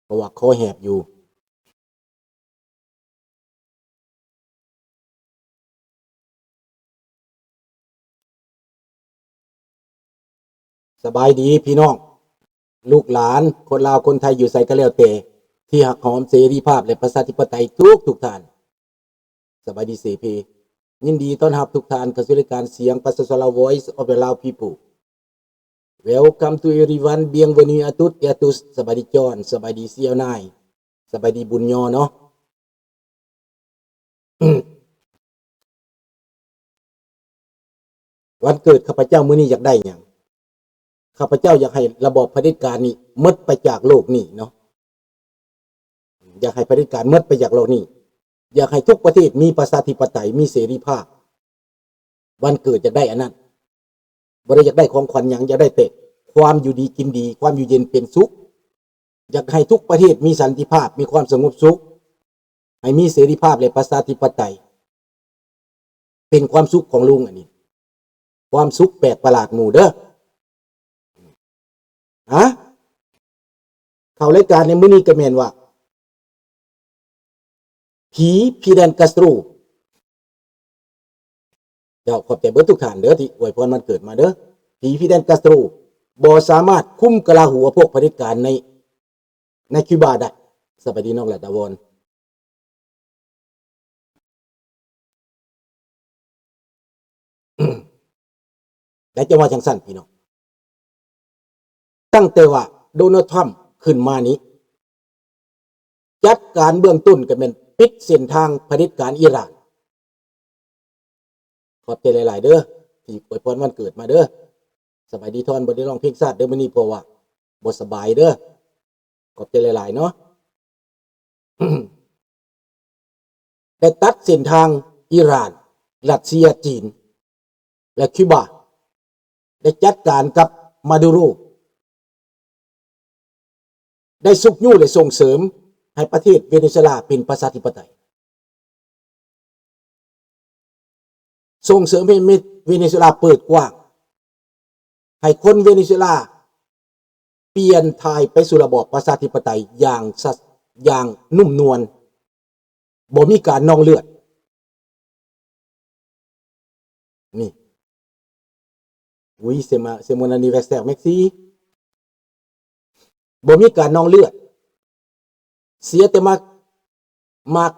เพราะว่าคอแหบอยู่สบายดีพี่น้องลูกหลานคนลาวคนไทยอยู่ไสก็แล้วแต่ที่หักหอมเสรีภาพและประชาธิปไตยทุกท่านสบายดีเสพียินดีต้อนรับทุกท่านเข้าสู่รายการเสียงภาษาลาว Voice of the Lao People Welcome to everyone bienvenue à toutes et à tous สบายดีจอนสบายดีเซียวนายสบายดีบุญยอเนาะ วันเกิดข้าพเจ้ามื้อนี้อยากได้หยังข้าพเจ้าอยากให้ระบอบเผด็จการนี้หมดไปจากโลกนี้เนาะอยากให้เผด็จการหมดไปจากโลกนี้อยากให้ทุกประเทศมีประชาธิปไตยมีเสรีภาพวันเกิดอยากได้อันนั้นบ่ได้อยากได้ของขวัญหยังอยากได้แต่ความอยู่ดีกินดีความอยู่เย็นเป็นสุขอยากให้ทุกประเทศมีสันติภาพมีความสงบสุขให้มีเสรีภาพและประชาธิปไตยเป็นความสุขของลุงอันนี้ความสุขแปลกประหลาดหมู่เด้อเข้ารายการในมื้อนี้ก็แม่นว่าผีฟิเดลคาสโตรเจ้าขอบใจเบิดทุกท่านเด้อที่อวยพรวันเกิดมาเด้อผีฟิเดลคาสโตรบ่สามารถคุมกลาหัวพวกเผด็จการในคิวบาได้สบายดีน้องละตะวอนได้จะว่าจังซั่นพี่น้องตั้งแต่ว่าโดนัลด์ทรัมป์ขึ้นมานี้จัดการเบื้องต้นก็เป็นปิดเส้นทางเผด็จการอิหร่านขอบใจหลายๆเด้อที่อวยพรวันเกิดมาเด้อสบายดีทอนบ่ได้ร้องเพลงชาติเด้อมื้อนี้เพราะว่าบ่สบายเด้อขอบใจหลายๆเนาะ ได้ตัดเส้นทางอิหร่านรัสเซียจีนและคิวบาได้จัดการกับมาดูโรได้ซุกยู่และส่งเสริมให้ประเทศเวเนซุเอลาเป็นประชาธิปไตยส่งเสริมให้เวเนซุเอลาเปิดกว้างให้คนเวเนซุเอลาเปลี่ยนทายไปสู่ระบอบประชาธิปไตยอย่างนุ่มนวลบ่มีการนองเลือดนี่c'est mon anniversaire merci บ่มีการนองเลือดเสียแต่มาก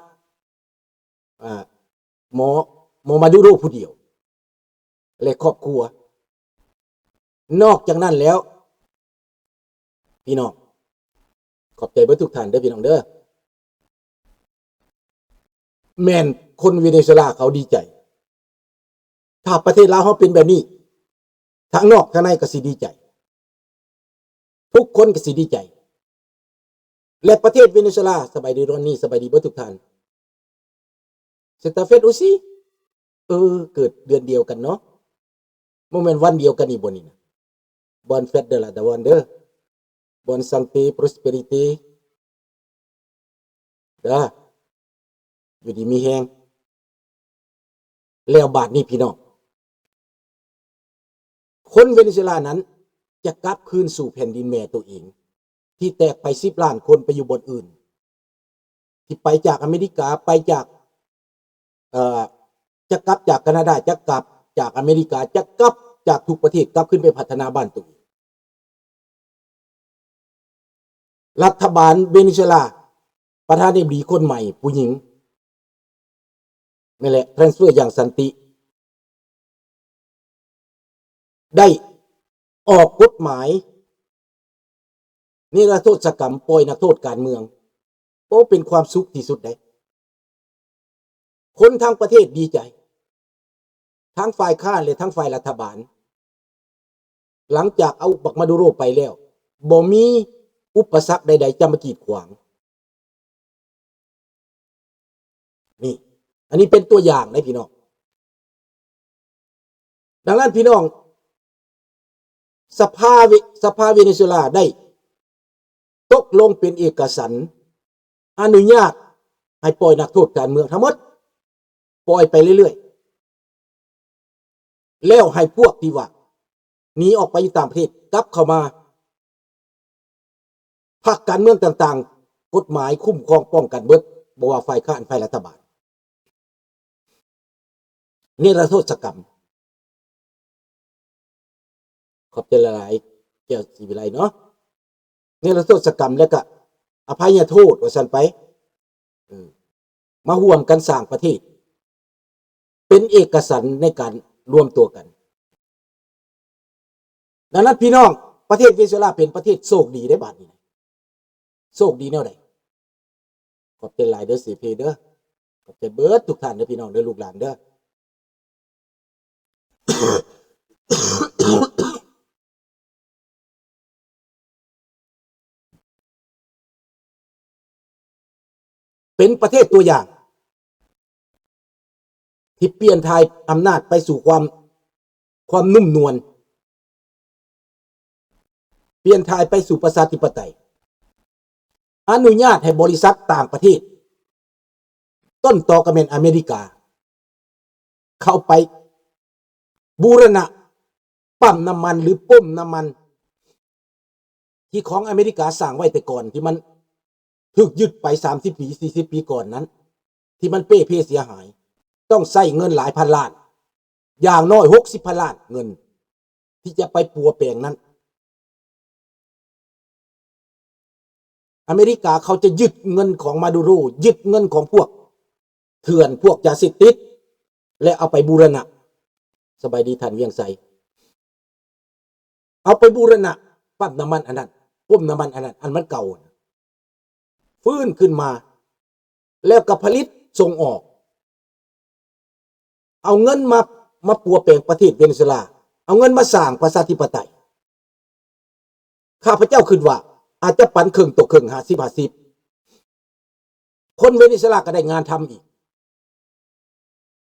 หมอมาดูโรผู้เดียวและครอบครัวนอกจากนั้นแล้วพี่น้องขอบใจเบิดทุกท่านเด้อพี่น้องเด้อแม่นคนเวเนซุเอลาเขาดีใจถ้าประเทศลาวเฮาเป็นแบบนี้ทั้งนอกทั้งในก็สิดีใจทุกคนก็สิดีใจและประเทศเวเนซุเอลาสบายดีรอนนี่สบายดีเบิดทุกท่านเซตาเฟสอุซี่เกิดเดือนเดียวกันเนาะโมเมนต์วันเดียวกันนี่บ่นี่นะบอนเฟสเดอละดาวันเด้อบอนซังตีโปรสเปริตี้เด้ออยู่ดีมีแฮงแล้วบาดนี้พี่น้องคนเวเนซุเอลานั้นจะกลับคืนสู่แผ่นดินแม่ตัวเองที่แตกไป10 ล้านคนไปอยู่บนอื่นที่ไปจากอเมริกาไปจากจะกลับจากแคนาดาจะกลับจากอเมริกาจะกลับจากทุกประเทศกลับขึ้นไปพัฒนาบ้านตัวเองรัฐบาลเวเนซุเอลาประธานาธิบดีคนใหม่ผู้หญิงนี่แหละ transfer อย่างสันติได้ออกกฎหมายนิรโทษกรรมปล่อยนักโทษการเมืองโอ้เป็นความสุขที่สุดเลยคนทั้งประเทศดีใจทั้งฝ่ายค้านและทั้งฝ่ายรัฐบาลหลังจากเอาบักมาดูโรไปแล้วบ่มีอุปสรรคใดๆจะมากีดขวางนี่อันนี้เป็นตัวอย่างนะพี่น้องดังนั้นพี่น้องสภาเวเนซุเอลาได้ตกลงเป็นเอกสารอนุญาตให้ปล่อยนักโทษการเมืองทั้งหมดปล่อยไปเรื่อยๆแล้วให้พวกที่ว่าหนีออกไปอยู่ต่างประเทศกลับเข้ามาพรรคการเมืองต่าง กฎหมายคุ้มครองป้องกันเบิดบ่ว่าฝ่ายค้านฝ่ายรัฐบาลนิรโทษกรรมขอบใจหลายๆแก้วศรีวิไลเนาะนิรโทษกรรมแล้วก็อภัยโทษว่าซั่นไปมาร่วมกันสร้างประเทศเป็นเอกฉันท์ในการรวมตัวกันดังนั้นพี่น้องประเทศเวเนซุเอลาเป็นประเทศโชคดีได้บัดนี้โชคดีแนวใดขอบใจหลายเด้อสิเพเด้อขอบใจเบิดทุกท่านเด้อพี่น้องเด้อลูกหลานเด้อ เป็นประเทศตัวอย่างที่เปลี่ยนทายอำนาจไปสู่ความนุ่มนวลเปลี่ยนทายไปสู่ประชาธิปไตยอนุญาตให้บริษัทต่างประเทศต้นตอกระเมนอเมริกาเข้าไปบูรณะปั๊มน้ำมันหรือปุ่มน้ำมันที่ของอเมริกาสร้างไว้แต่ก่อนที่มันถูกยึดไป30 ปี 40 ปีก่อนนั้นที่มันเป้เสียหายต้องใช้เงินหลายพันล้านอย่างน้อย60,000 ล้านเงินที่จะไปปัวแปลงนั้นอเมริกาเขาจะยึดเงินของมาดูโรยึดเงินของพวกเถื่อนพวกยาเสพติดและเอาไปบูรณะสบายดีท่านเวียงไสเอาไปบูรณะปั๊มน้ำมันอันนั้นปุ่มน้ำมันอันนั้นอันมันเก่าฟื้นขึ้นมาแล้วก็ผลิตส่งออกเอาเงินมาปัวแปลงประเทศเวเนซุเอลาเอาเงินมาสร้างประชาธิปไตยข้าพเจ้าคิดว่าอาจจะปันครึ่งตกครึ่ง50-50คนเวเนซุเอลาก็ได้งานทำอีก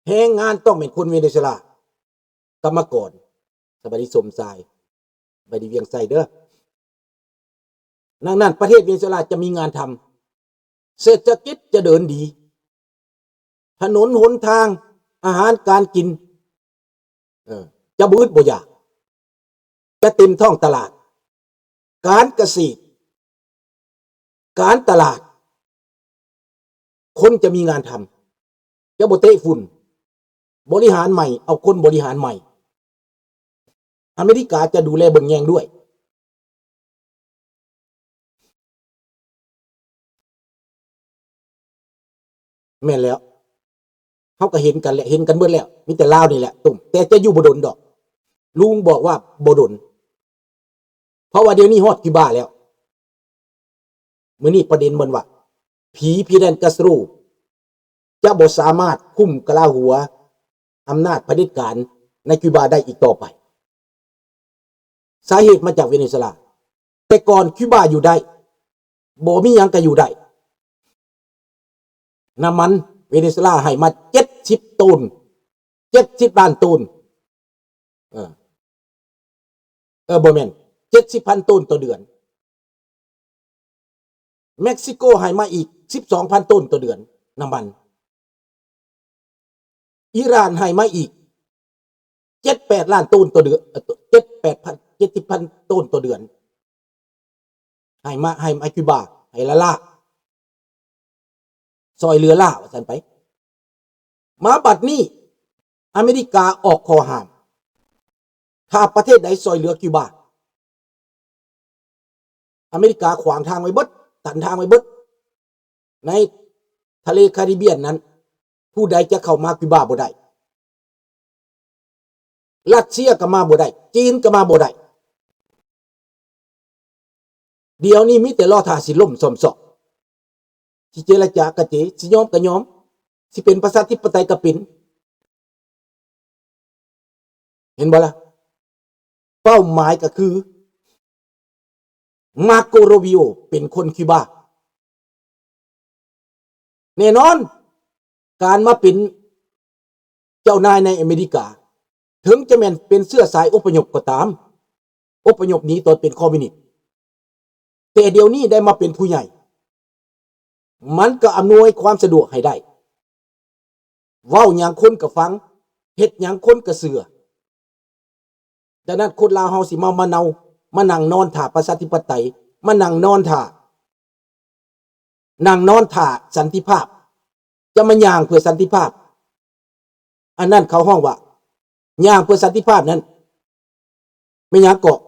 แรงงานต้องเป็นคนเวเนซุเอลากรรมกรสบายดีสมทรายสบายดีเวียงไสเด้อนั่นประเทศเวเนซุเอลาจะมีงานทำเศรษฐกิจจะเดินดีถนนหนทางอาหารการกินจะบืดบ่อยากจะเต็มท้องตลาดการเกษตรการตลาดคนจะมีงานทำจะบ่เตะฝุ่นบริหารใหม่เอาคนบริหารใหม่อเมริกาจะดูแลเบิ่งแยงด้วยแม่นแล้วเขาก็เห็นกันแหละเห็นกันเบิดแล้วมีแต่ลาวนี่แหละตุ่มแต่จะอยู่บ่ดนดอกลุงบอกว่าบ่ดนเพราะว่าเดี๋ยวนี้ฮอดคิวบาแล้วมื้อนี้ประเด็นมันว่าผีพีแดนกัสโตรจะบ่สามารถคุมกลาหัวอำนาจเผด็จการในคิวบาได้อีกต่อไปสาเหตุมาจากเวเนซุเอลาแต่ก่อนคิวบาอยู่ได้บ่มีหยังก็อยู่ได้น้ำมันเวเนซุเอลาให้มา70 ตัน70 ล้านตันบ่แม่น70,000 ตันต่อเดือนเม็กซิโกให้มาอีก 12,000 ตันต่อเดือนน้ำมันอิหร่านให้มาอีก7-8 ล้านตันต่อเดือน70,000 ตันต่อเดือนให้คิวบาให้ละซอยเรือล่าว่าซั่นไปมาบัดนี้อเมริกาออกข้อห้ามถ้าประเทศใดซอยเรือคิวบาอเมริกาขวางทางไว้เบิดตันทางไว้เบิดในทะเลแคริบเบียนนั้นผู้ใดจะเข้ามาคิวบาบ่ได้รัสเซียก็มาบ่ได้จีนก็มาบ่ได้เดี๋ยวนี้มีแต่รอท่าสิล่มซ่อมซอกสิเจรจากะเจสิยอมก็ยอมสิเป็นประชาธิปไตยก็เป็นเห็นบ่ล่ะเป้าหมายก็คือมาโกโรบิโอเป็นคนคิวบาแน่นอนการมาเป็นเจ้านายในอเมริกาถึงจะแม่นเป็นเสื้อสายอพยพก็ตามอพยพหนีตอนเป็นคอมมิวนิสต์แต่เดี๋ยวนี้ได้มาเป็นผู้ใหญ่มันก็อำนวยความสะดวกให้ได้เว้าหยังคนก็ฟังเฮ็ดหยังคนก็เชื่อดังนั้นคนลาวเฮาสิมานั่งนอนท่าประชาธิปไตยมานั่งนอนท่า นั่งนอนถ่าสันติภาพจะมาย่างเพื่อสันติภาพอันนั้นเขาห้องว่าย่างเพื่อสันติภาพนั้นไม่ย่างเกาะ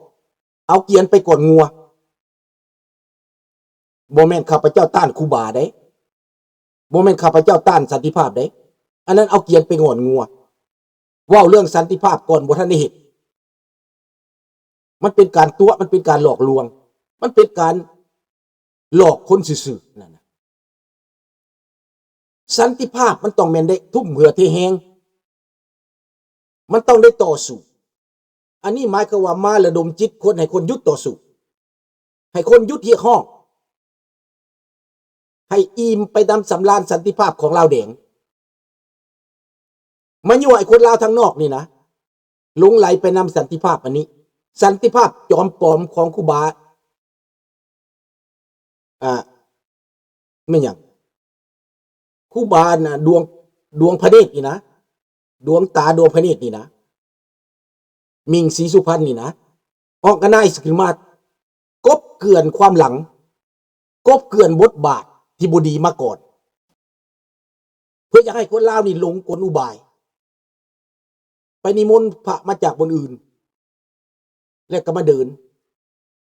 เอาเกียนไปกดงัวบ่แม่นข้าพเจ้าต้านคูบาได้บ่แม่นข้าพเจ้าต้านสันติภาพได้อันนั้นเอาเกียนไปงอนงัวเว้าเรื่องสันติภาพก่อนบ่ทันได้เฮ็ดมันเป็นการตัวมันเป็นการหลอกลวงมันเป็นการหลอกคนซื่อๆนั่นนะสันติภาพมันต้องแม่นได้ทุ่มเหือเทแหงมันต้องได้ต่อสู้อันนี้หมายความว่ามาระดมจิตคนให้คนยุดต่อสู้ให้คนยุดเรียกร้องให้อิ่มไปตามสำราญสันติภาพของลาวแดงมายั่วไอ้คนลาวทางนอกนี่นะหลงไหลไปนำสันติภาพอันนี้สันติภาพจอมปลอมของครูบาไม่อย่างครูบาน่ะดวงพระเนตรนี่นะดวงตาดวงพระเนตรนี่นะมิงศรีสุพรรณนี่นะออกกันได้สกิลมากบเกลื่อนความหลังกบเกลื่อนบทบาทที่บดีมาก่อนเพื่ออยากให้คนลาวนี่หลงกลอุบายไปนิมนต์พระมาจากบนอื่นแล้วก็มาเดิน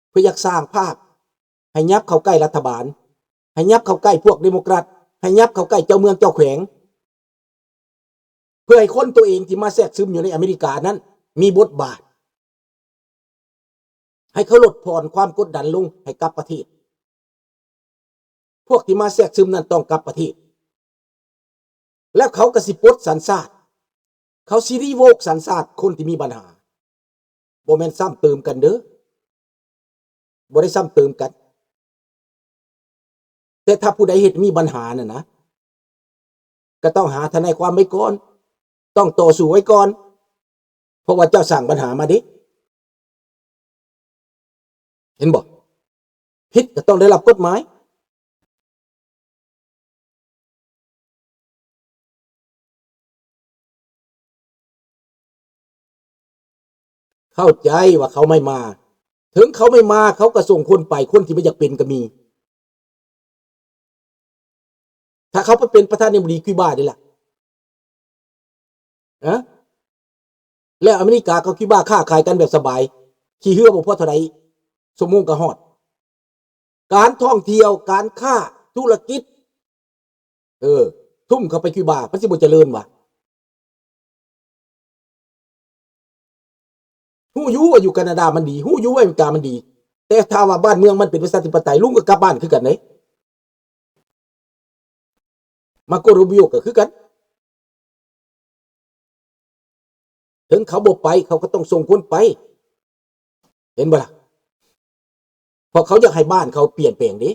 เพื่ออยากสร้างภาพให้ยับเข้าใกล้รัฐบาลให้ยับเข้าใกล้พวกเดโมแครตให้ยับเข้าใกล้เจ้าเมืองเจ้าแขวงเพื่อให้คนตัวเองที่มาแทรกซึมอยู่ในอเมริกานั้นมีบทบาทให้เขาลดผ่อนความกดดันลงให้กลับประเทศพวกที่มาแทรกซึมนั้นต้องกลับประเทศแล้วเขากระสิปลดสัญชาติเขาซีรีโวกสัญชาติคนที่มีปัญหาบ่แม่นซ้ำเติมกันเด้อบ่ได้ซ้ำเติมกันแต่ถ้าผู้ใดเฮ็ดมีปัญหาน่ะนะก็ต้องหาทนายความไว้ก่อนต้องต่อสู้ไว้ก่อนเพราะว่าเจ้าสั่งปัญหามาดิเห็นบ่ผิดก็ต้องได้รับกฎหมายเข้าใจว่าเขาไม่มาถึงเขาไม่มาเขาก็ส่งคนไปคนที่ไม่อยากเป็นก็มีถ้าเขาไปเป็นประธานาธิบดีคิวบาได้ล่ะแล้วอเมริกากับคิวบาค้าขายกันแบบสบายขี่เรือบ่พอเท่าใดชั่วโมงก็ฮอดการท่องเที่ยวการค้าธุรกิจทุ่มเข้าไปคิวบามันสิบ่เจริญว่ะฮู้อยู่ว่าอยู่แคนาดามันดีฮู้อยู่ว่าอเมริกามันดีแต่ถ้าว่าบ้านเมืองมันเป็นประชาธิปไตยลุงก็กลับบ้านคือกันเด้มาโกรูบิโอก็คือกันถึงเขาบ่ไปเขาก็ต้องส่งคนไปเห็นบ่ล่ะเพราะเขาอยากให้บ้านเขาเปลี่ยนแปลงดิ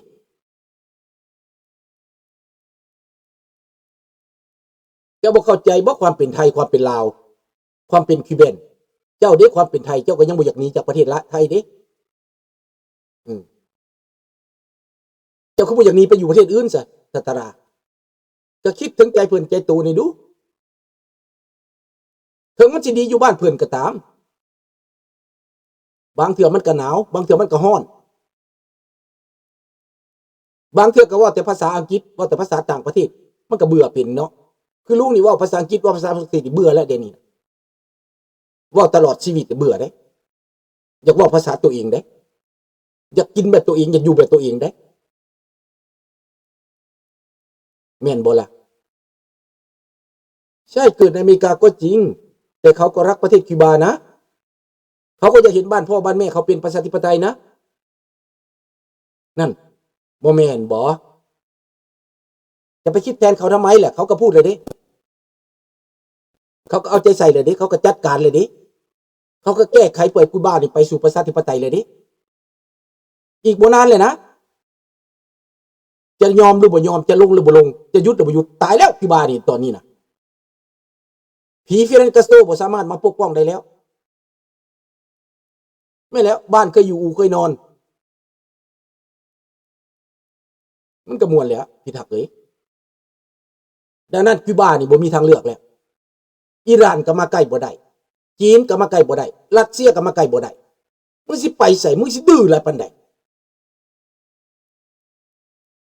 เจ้าบ่เข้าใจบ่ความเป็นไทยความเป็นลาวความเป็นคิวเบนเจ้าเด้ความเป็นไทยเจ้าก็ยังบ่อยากหนีจากประเทศละไทยเด้เจ้าคือบ่อยากหนีไปอยู่ประเทศอื่นซะตัตราก็คิดถึงใจเพิ่นใจตูนี่ดูถึงมันสิดีอยู่บ้านเพิ่นก็ตามบางเทื่อมันก็หนาวบางเทื่อมันก็ร้อนบางเทื่อก็ว่าแต่ภาษาอังกฤษว่าแต่ภาษาต่างประเทศมันก็เบื่อเป็นเนาะคือลุงนี่ว่าภาษาอังกฤษว่าภาษาฝรั่งเศสเบื่อแล้วเดี๋ยวนี้ว่าตลอดชีวิตเบื่อได้อยากว่าภาษาตัวเองได้อยากกินแบบตัวเองอยากอยู่แบบตัวเองได้แม่นบ่ล่ะใช่เกิดในอเมริกาก็จริงแต่เขาก็รักประเทศคิวบานะเขาก็จะเห็นบ้านพ่อบ้านแม่เขาเป็นประชาธิปไตยนะนั่นบ่แม่นบ่จะไปคิดแทนเขาทำไมแหละเขาก็พูดเลยดิเขาก็เอาใจใส่เลยดิเขาก็จัดการเลยดิเขาก็แก้ไขเปิดคิวบานี่ไปสู่ประชาธิปไตยเลยดิอีกบ่นานเลยนะจะยอมหรือบ่ยอมจะลงหรือบ่ลงจะยุดหรือบ่ยุดตายแล้วคิวบานี่ตอนนี้นะผีฟิเรนกัสโตบ่สามารถมาปกป้องได้แล้วไม่แล้วบ้านเคยอยู่อูเคยนอนมันก็มวนแล้วพี่ทักเอ้ยดังนั้นคิวบานี่บ่มีทางเลือกแล้วอิหร่านก็มาใกล้บ่ได้จีนก็มาใกล้บ่ได้รัสเซียก็มาใกล้บ่ได้มึงสิไปใส่มึงสิดื้ออะไรปานใด